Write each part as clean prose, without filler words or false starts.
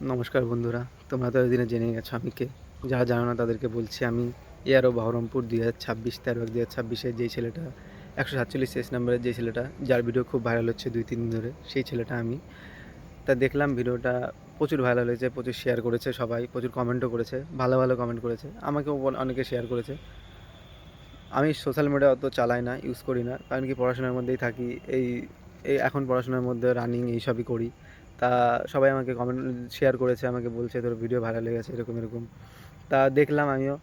নমস্কার বন্ধুরা, তোমরা তো এতদিনে জেনে গেছো আমি কে। যারা জানো না তাদেরকে বলছি, আমি এআরও বহরমপুর 2026 13/2026 যেই ছেলেটা 147 শেষ নম্বরের যে ছেলেটা, যার ভিডিও খুব ভাইরাল হচ্ছে 2-3 দিন ধরে, সেই ছেলেটা আমি। তা দেখলাম ভিডিওটা প্রচুর ভাইরাল হয়েছে, প্রচুর শেয়ার করেছে সবাই, প্রচুর কমেন্টও করেছে, ভালো ভালো কমেন্ট করেছে, আমাকেও অনেকে শেয়ার করেছে। আমি সোশ্যাল মিডিয়া অত চালাই না, ইউজ করি না, কারণ কি পড়াশোনার মধ্যেই থাকি। এই এই এখন পড়াশোনার মধ্যে রানিং এইসবই করি। তা সবাই আমাকে কমেন্ট শেয়ার করেছে, আমাকে বলছে তোর ভিডিও ভাইরাল হয়ে গেছে এরকম এরকম। তা দেখলাম আমিও,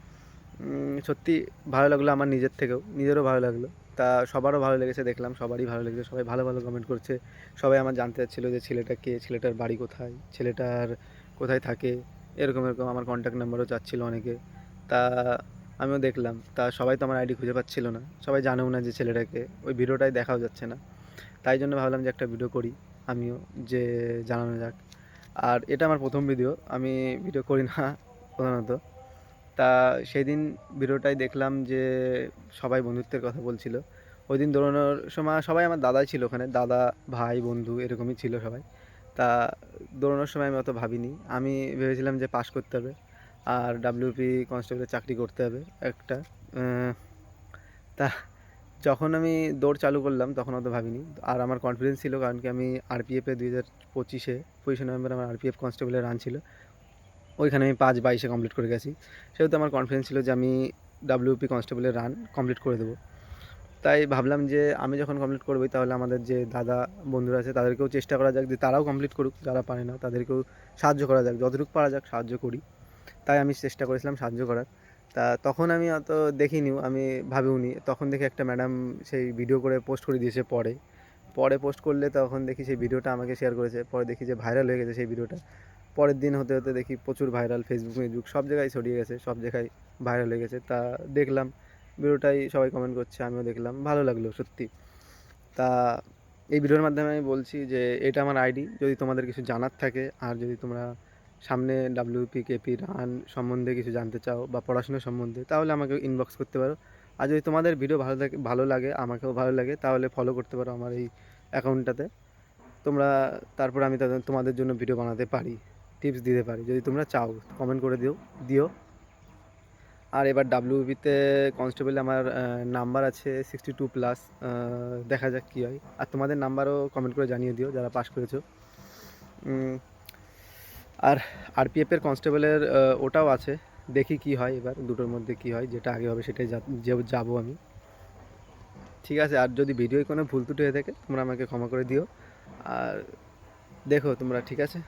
সত্যি ভালো লাগলো, আমার নিজের থেকেও নিজেরও ভালো লাগলো। তা সবারও ভালো লেগেছে, দেখলাম সবারই ভালো লেগেছে, সবাই ভালো ভালো কমেন্ট করছে। সবাই আমার জানতে চাচ্ছিলো যে ছেলেটা কে, ছেলেটার বাড়ি কোথায়, ছেলেটার কোথায় থাকে, এরকম এরকম আমার কন্ট্যাক্ট নাম্বারও চাচ্ছিলো অনেকে। তা আমিও দেখলাম, তা সবাই তো আমার আইডি খুঁজে পাচ্ছিল না, সবাই জানেও না যে ছেলেটাকে, ওই ভিডিওটাই দেখাও যাচ্ছে না। তাই জন্য ভাবলাম যে একটা ভিডিও করি আমিও, যে জানানো যাক। আর এটা আমার প্রথম ভিডিও, আমি ভিডিও করি না প্রধানত। তা সেদিন ভিডিওটাই দেখলাম যে সবাই বন্ধুত্বের কথা বলছিল। ওই দিন দৌড়ানোর সময় সবাই আমার দাদাই ছিল ওখানে, দাদা, ভাই, বন্ধু এরকমই ছিল সবাই। তা দৌড়ানোর সময় আমি অত ভাবিনি, আমি ভেবেছিলাম যে পাস করতে হবে আর ডাব্লিউপি কনস্টেবলের চাকরি করতে হবে একটা। তা যখন আমি দৌড় চালু করলাম তখন অত ভাবিনি। আর আমার কনফিডেন্স ছিল, কারণ কি আমি আরপিএফে 2025-এ 25শে নভেম্বর আমার আরপিএফ কনস্টেবলের রান ছিল, ওইখানে আমি 5:22-এ কমপ্লিট করে গেছি। সেহেতু আমার কনফিডেন্স ছিল যে আমি ডাব্লিউপি কনস্টেবলের রান কমপ্লিট করে দেবো। তাই ভাবলাম যে আমি যখন কমপ্লিট করবোই, তাহলে আমাদের যে দাদা বন্ধুরা আছে তাদেরকেও চেষ্টা করা যাক যে তারাও কমপ্লিট করুক, যারা পারে না তাদেরকেও সাহায্য করা যাক, যতটুকু পারা যাক সাহায্য করি। তাই আমি চেষ্টা করেছিলাম সাহায্য করার। তা তখন আমি অত দেখিনিও, আমি ভাবিওনি। তখন দেখি একটা ম্যাডাম সেই ভিডিও করে পোস্ট করে দিয়েছে, পরে পরে পোস্ট করলে তখন দেখি সেই ভিডিওটা আমাকে শেয়ার করেছে, পরে দেখি যে ভাইরাল হয়ে গেছে সেই ভিডিওটা। পরের দিন হতে হতে দেখি প্রচুর ভাইরাল, ফেসবুক সব জায়গায় ছড়িয়ে গেছে, সব জায়গায় ভাইরাল হয়ে গেছে। তা দেখলাম ভিডিওটাই সবাই কমেন্ট করছে, আমিও দেখলাম, ভালো লাগলো সত্যি। তা এই ভিডিওর মাধ্যমে আমি বলছি যে এটা আমার আইডি, যদি তোমাদের কিছু জানার থাকে আর যদি তোমরা সামনে ডাব্লিউপি কেপি রান সম্বন্ধে কিছু জানতে চাও বা পড়াশোনা সম্বন্ধে, তাহলে আমাকে ইনবক্স করতে পারো। আর যদি তোমাদের ভিডিও ভালো লাগে, আমাকেও ভালো লাগে, তাহলে ফলো করতে পারো আমার এই অ্যাকাউন্টটাতে তোমরা। তারপর আমি তোমাদের জন্য ভিডিও বানাতে পারি, টিপস দিতে পারি, যদি তোমরা চাও কমেন্ট করে দিও। আর এবার ডাব্লিউবিতে কনস্টেবলে আমার নাম্বার আছে 62+। দেখা যাক কী হয়। আর তোমাদের নাম্বারও কমেন্ট করে জানিয়ে দিও যারা পাস করেছো। আর আরপিএফের কনস্টেবলের ওটাও আছে, দেখি কি হয়, এবার দুটোর মধ্যে কি হয়, যেটা আগে হবে সেটাই যাবো আমি। ঠিক আছে, আর যদি ভিডিওয় কোনো ভুল ত্রুটি হয়ে থাকে তোমরা আমাকে ক্ষমা করে দিও। আর দেখো তোমরা, ঠিক আছে।